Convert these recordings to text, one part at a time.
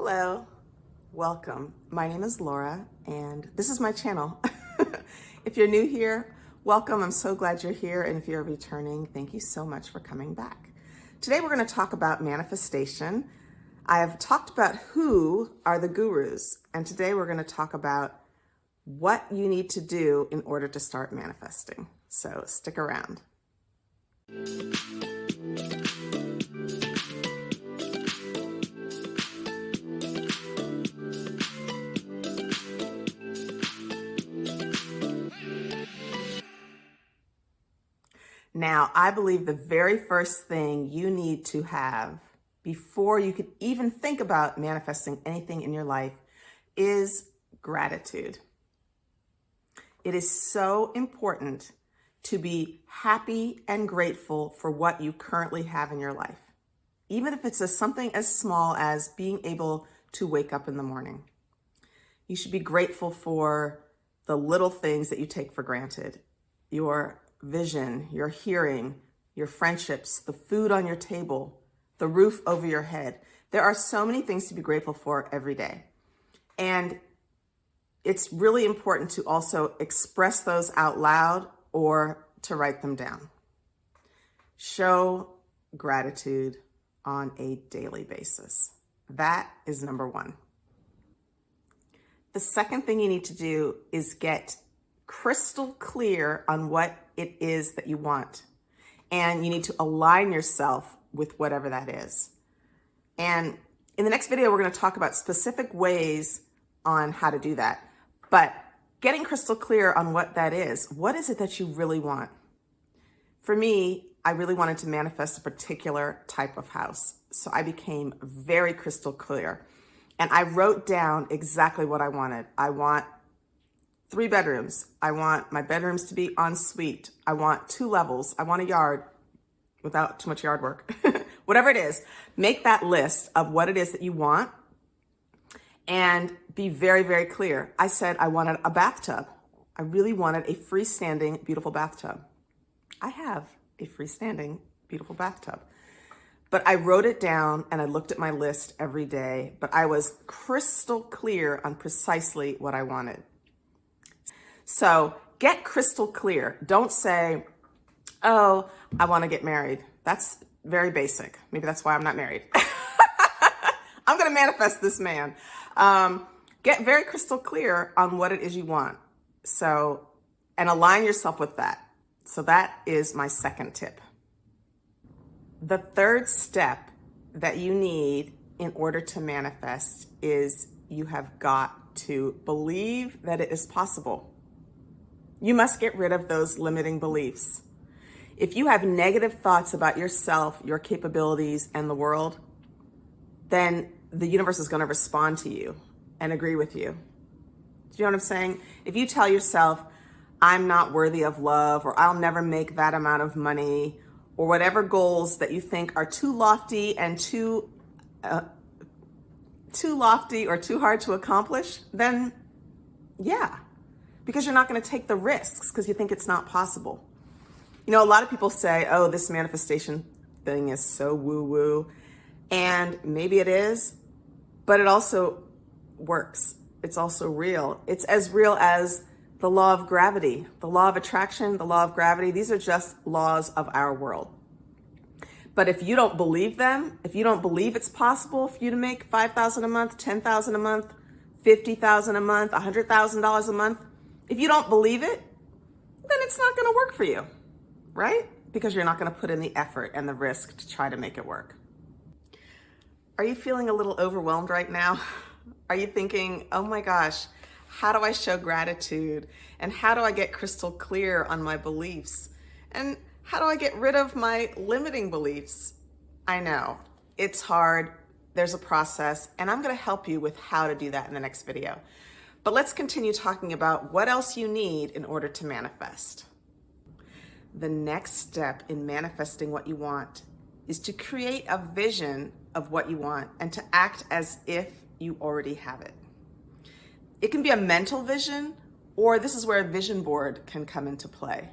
Hello, welcome. My name is Laura and this is my channel. If you're new here, welcome. I'm so glad you're here. And if you're returning, thank you so much for coming back. Today we're going to talk about manifestation. I have talked about who are the gurus, and today we're going to talk about what you need to do in order to start manifesting. So stick around. Now, I believe the very first thing you need to have before you could even think about manifesting anything in your life is gratitude. It is so important to be happy and grateful for what you currently have in your life, even if it's something as small as being able to wake up in the morning. You should be grateful for the little things that you take for granted, your vision, your hearing, your friendships, the food on your table, the roof over your head. There are so many things to be grateful for every day. And it's really important to also express those out loud or to write them down. Show gratitude on a daily basis. That is number one. The second thing you need to do is get crystal clear on what it is that you want. And you need to align yourself with whatever that is. And in the next video, we're going to talk about specific ways on how to do that. But getting crystal clear on what that is, what is it that you really want? For me, I really wanted to manifest a particular type of house. So I became very crystal clear. And I wrote down exactly what I wanted. I want 3 bedrooms. I want my bedrooms to be en suite. I want 2 levels. I want a yard without too much yard work. Whatever it is, make that list of what it is that you want and be very, very clear. I said I wanted a bathtub. I really wanted a freestanding, beautiful bathtub. I have a freestanding, beautiful bathtub. But I wrote it down and I looked at my list every day, but I was crystal clear on precisely what I wanted. So get crystal clear. Don't say, oh, I want to get married. That's very basic. Maybe that's why I'm not married. I'm going to manifest this man. Get very crystal clear on what it is you want. So, and align yourself with that. So that is my second tip. The third step that you need in order to manifest is you have got to believe that it is possible. You must get rid of those limiting beliefs. If you have negative thoughts about yourself, your capabilities, and the world, then the universe is going to respond to you and agree with you. Do you know what I'm saying? If you tell yourself, I'm not worthy of love, or I'll never make that amount of money, or whatever goals that you think are too lofty and too lofty or too hard to accomplish, then yeah. Because you're not going to take the risks because you think it's not possible. You know, a lot of people say, oh, this manifestation thing is so woo-woo. And maybe it is, but it also works. It's also real. It's as real as the law of gravity, the law of attraction, the law of gravity. These are just laws of our world. But if you don't believe them, if you don't believe it's possible for you to make $5,000 a month, $10,000 a month, $50,000 a month, $100,000 a month, if you don't believe it, then it's not going to work for you, right? Because you're not going to put in the effort and the risk to try to make it work. Are you feeling a little overwhelmed right now? Are you thinking, oh my gosh, how do I show gratitude? And how do I get crystal clear on my beliefs? And how do I get rid of my limiting beliefs? I know, it's hard. There's a process, and I'm going to help you with how to do that in the next video. But let's continue talking about what else you need in order to manifest. The next step in manifesting what you want is to create a vision of what you want and to act as if you already have it. It can be a mental vision, or this is where a vision board can come into play.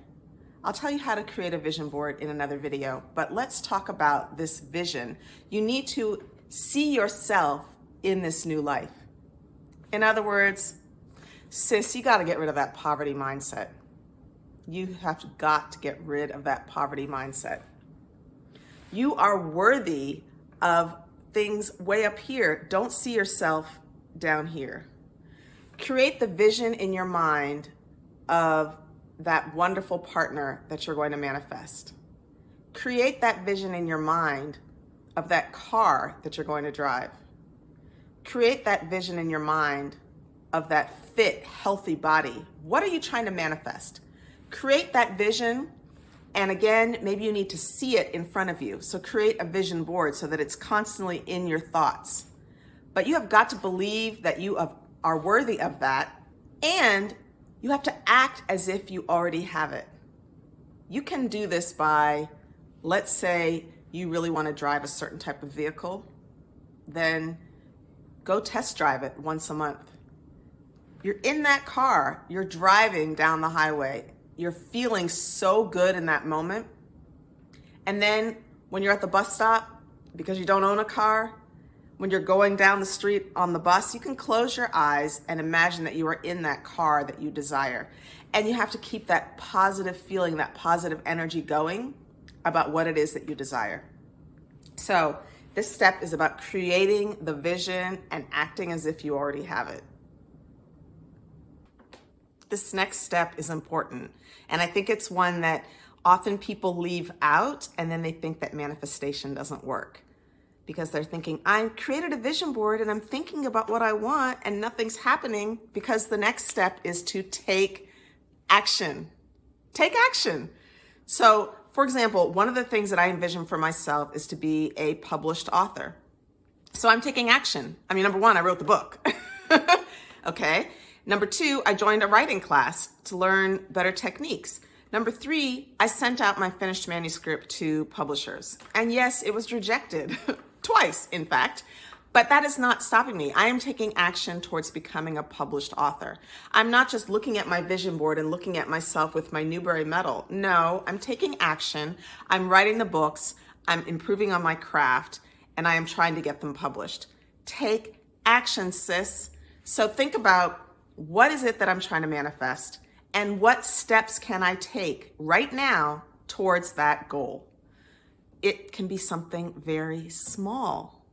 I'll tell you how to create a vision board in another video, but let's talk about this vision. You need to see yourself in this new life. In other words, sis, you got to get rid of that poverty mindset. You have got to get rid of that poverty mindset. You are worthy of things way up here. Don't see yourself down here. Create the vision in your mind of that wonderful partner that you're going to manifest. Create that vision in your mind of that car that you're going to drive. Create that vision in your mind of that fit, healthy body. What are you trying to manifest? Create that vision, and again, maybe you need to see it in front of you. So create a vision board so that it's constantly in your thoughts. But you have got to believe that you are worthy of that, and you have to act as if you already have it. You can do this by, let's say you really want to drive a certain type of vehicle, then go test drive it once a month. You're in that car, you're driving down the highway, you're feeling so good in that moment. And then when you're at the bus stop, because you don't own a car, when you're going down the street on the bus, you can close your eyes and imagine that you are in that car that you desire. And you have to keep that positive feeling, that positive energy going about what it is that you desire. So this step is about creating the vision and acting as if you already have it. This next step is important, and I think it's one that often people leave out, and then they think that manifestation doesn't work because they're thinking, I created a vision board and I'm thinking about what I want and nothing's happening, because the next step is to take action. Take action. So, for example, one of the things that I envision for myself is to be a published author. So I'm taking action. I mean, number one, I wrote the book. Okay. Number two, I joined a writing class to learn better techniques. Number three, I sent out my finished manuscript to publishers. And yes, it was rejected twice, in fact, but that is not stopping me. I am taking action towards becoming a published author. I'm not just looking at my vision board and looking at myself with my Newbery medal. No, I'm taking action. I'm writing the books. I'm improving on my craft, and I am trying to get them published. Take action, sis. So think about, what is it that I'm trying to manifest? And what steps can I take right now towards that goal? It can be something very small,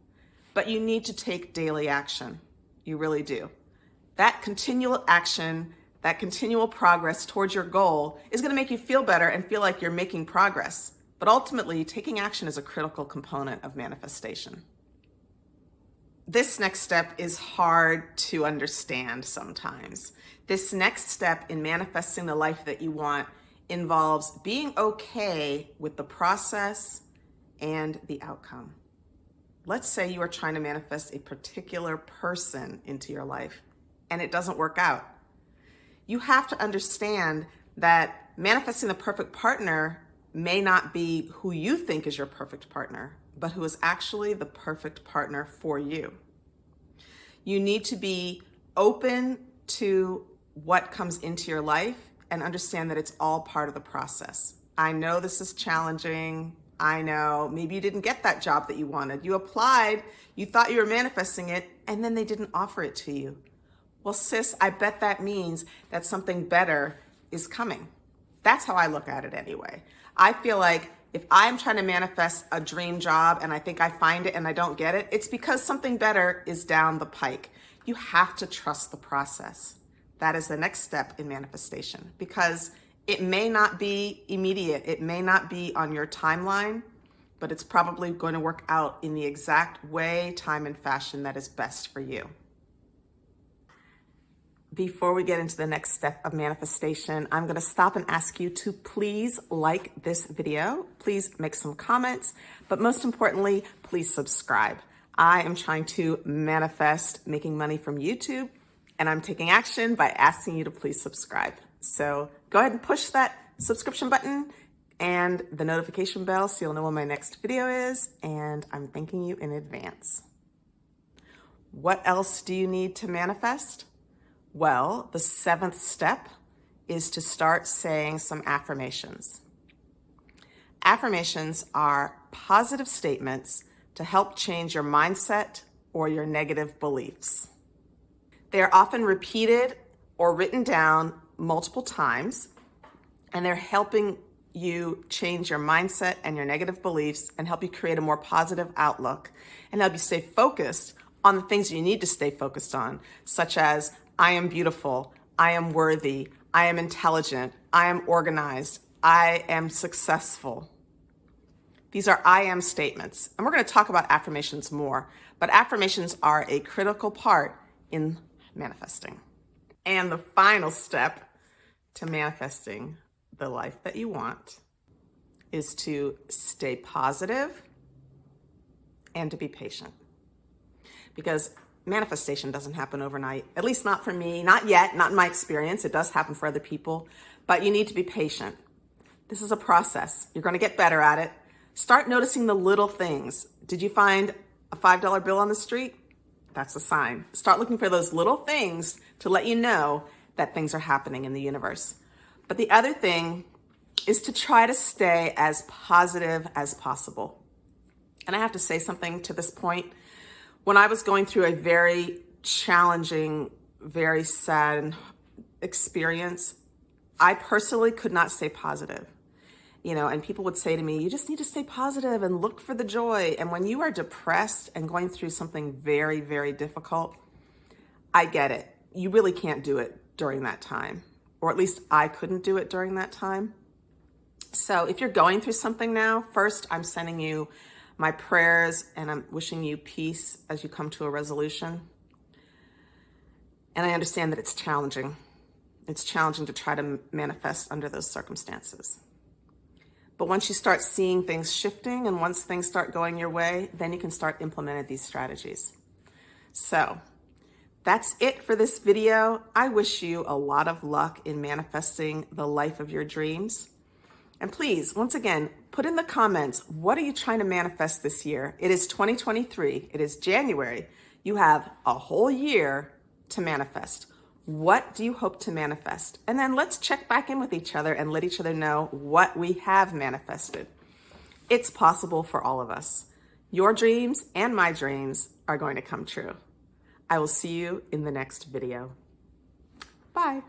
but you need to take daily action. You really do. That continual action, that continual progress towards your goal is going to make you feel better and feel like you're making progress. But ultimately, taking action is a critical component of manifestation. This next step is hard to understand sometimes. This next step in manifesting the life that you want involves being okay with the process and the outcome. Let's say you are trying to manifest a particular person into your life and it doesn't work out. You have to understand that manifesting the perfect partner may not be who you think is your perfect partner, but who is actually the perfect partner for you. You need to be open to what comes into your life and understand that it's all part of the process. I know this is challenging. I know maybe you didn't get that job that you wanted. You applied, you thought you were manifesting it, and then they didn't offer it to you. Well, sis, I bet that means that something better is coming. That's how I look at it anyway. I feel like if I'm trying to manifest a dream job and I think I find it and I don't get it, it's because something better is down the pike. You have to trust the process. That is the next step in manifestation, because it may not be immediate. It may not be on your timeline, but it's probably going to work out in the exact way, time, and fashion that is best for you. Before we get into the next step of manifestation, I'm going to stop and ask you to please like this video. Please make some comments, but most importantly, please subscribe. I am trying to manifest making money from YouTube, and I'm taking action by asking you to please subscribe. So go ahead and push that subscription button and the notification bell so you'll know when my next video is, and I'm thanking you in advance. What else do you need to manifest? Well, the 7th step is to start saying some affirmations. Affirmations are positive statements to help change your mindset or your negative beliefs. They are often repeated or written down multiple times, and they're helping you change your mindset and your negative beliefs and help you create a more positive outlook and help you stay focused on the things you need to stay focused on, such as I am beautiful, I am worthy, I am intelligent, I am organized, I am successful. These are I am statements. And we're going to talk about affirmations more, but affirmations are a critical part in manifesting. And the final step to manifesting the life that you want is to stay positive and to be patient. Because manifestation doesn't happen overnight, at least not for me, not yet, not in my experience. It does happen for other people, but you need to be patient. This is a process. You're going to get better at it. Start noticing the little things. Did you find a $5 bill on the street? That's a sign. Start looking for those little things to let you know that things are happening in the universe. But the other thing is to try to stay as positive as possible. And I have to say something to this point. When I was going through a very challenging, very sad experience, I personally could not stay positive. And people would say to me, you just need to stay positive and look for the joy. And when you are depressed and going through something very, very difficult, I get it. You really can't do it during that time, or at least I couldn't do it during that time. So if you're going through something now, first, I'm sending you my prayers and I'm wishing you peace as you come to a resolution. And I understand that it's challenging. It's challenging to try to manifest under those circumstances. But once you start seeing things shifting and once things start going your way, then you can start implementing these strategies. So that's it for this video. I wish you a lot of luck in manifesting the life of your dreams. And please, once again, put in the comments, what are you trying to manifest this year? It is 2023. It is January. You have a whole year to manifest. What do you hope to manifest? And then let's check back in with each other and let each other know what we have manifested. It's possible for all of us. Your dreams and my dreams are going to come true. I will see you in the next video. Bye.